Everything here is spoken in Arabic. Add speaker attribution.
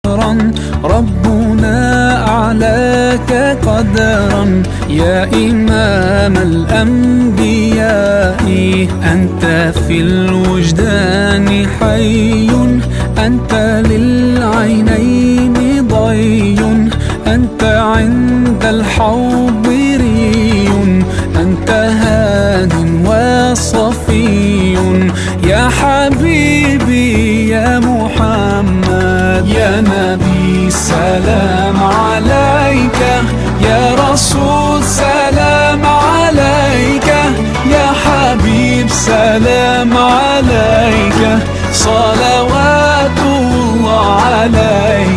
Speaker 1: فخرا ربنا أعلاك قدرا يا إمام الأنبياء. أنت في الوجدان حي، أنت للعينين ضي، أنت عند الحوض ري، أنت هاد وصفي يا حبيبي يا محمد. يا نبي سلام عليك، يا رسول سلام عليك، يا حبيب سلام عليك، صلوات الله عليك.